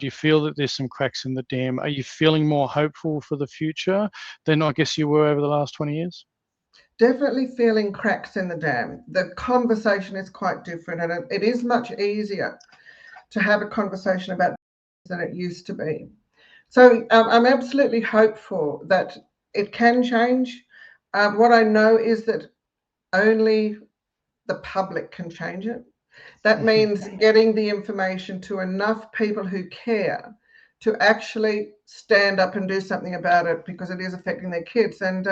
Do you feel that there's some cracks in the dam? Are you feeling more hopeful for the future than I guess you were over the last 20 years? Definitely feeling cracks in the dam. The conversation is quite different, and it is much easier to have a conversation about than it used to be. So I'm absolutely hopeful that it can change. What I know is that only the public can change it. That means getting the information to enough people who care to actually stand up and do something about it, because it is affecting their kids. And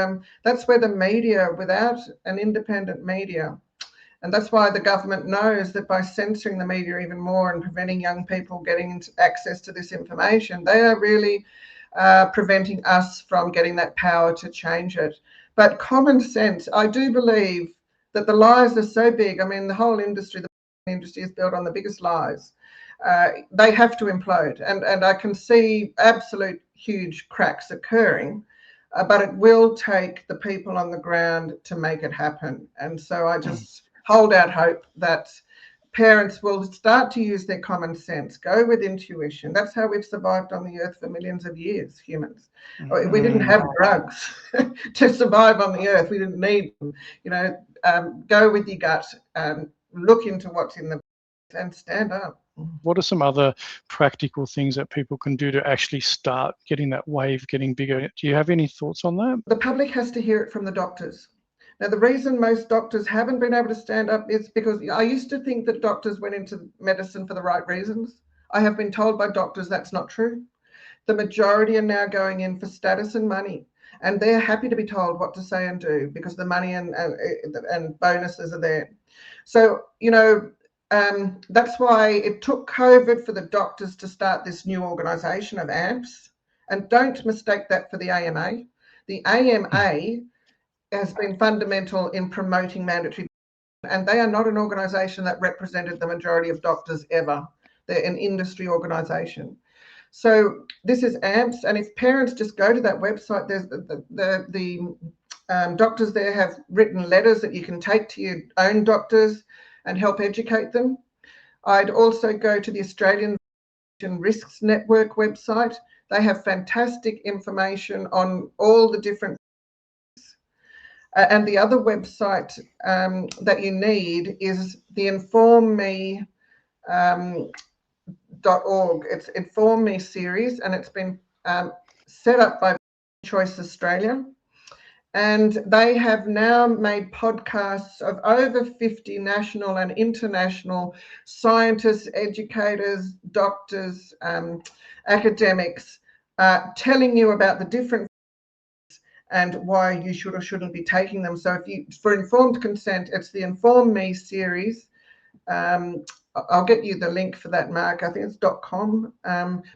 that's where the media, without an independent media, and that's why the government knows that by censoring the media even more and preventing young people getting access to this information, they are really preventing us from getting that power to change it. But common sense, I do believe that the lies are so big. I mean, the whole industry, the industry is built on the biggest lies. They have to implode, and I can see absolute huge cracks occurring, but it will take the people on the ground to make it happen. And so I just hold out hope that parents will start to use their common sense, go with intuition. That's how we've survived on the earth for millions of years, humans. We didn't have drugs to survive on the earth. We didn't need them. Go with your gut, look into what's in the and stand up. What are some other practical things that people can do to actually start getting that wave getting bigger? Do you have any thoughts on that? The public has to hear it from the doctors. Now, the reason most doctors haven't been able to stand up is because I used to think that doctors went into medicine for the right reasons. I have been told by doctors that's not true. The majority are now going in for status and money, and they're happy to be told what to say and do because the money and bonuses are there. So, that's why it took COVID for the doctors to start this new organisation of AMPS. And don't mistake that for the AMA. The AMA has been fundamental in promoting mandatory, and they are not an organisation that represented the majority of doctors ever. They're an industry organisation. So this is AMPS, and if parents just go to that website, there's the doctors there have written letters that you can take to your own doctors and help educate them. I'd also go to the Australian Risks Network website. They have fantastic information on all the different and the other website that you need is the informme.org. It's Inform Me series, and it's been set up by Choice Australia. And they have now made podcasts of over 50 national and international scientists, educators, doctors, academics, telling you about the different and why you should or shouldn't be taking them. So for informed consent, it's the Inform Me series. I'll get you the link for that, Mark. I think it's .com.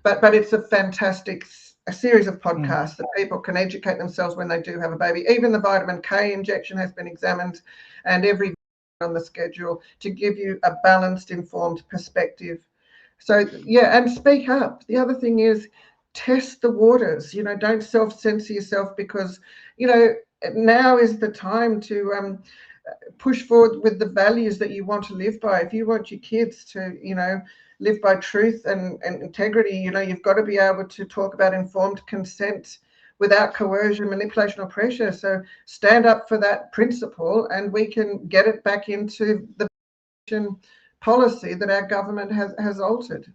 But it's a fantastic series of podcasts that people can educate themselves when they do have a baby. Even the vitamin K injection has been examined, and every on the schedule to give you a balanced, informed perspective. So yeah, and speak up. The other thing is test the waters. Don't self-censor yourself, because now is the time to push forward with the values that you want to live by. If you want your kids to live by truth and integrity, you've got to be able to talk about informed consent without coercion, manipulation, or pressure. So stand up for that principle, and we can get it back into the policy that our government has altered.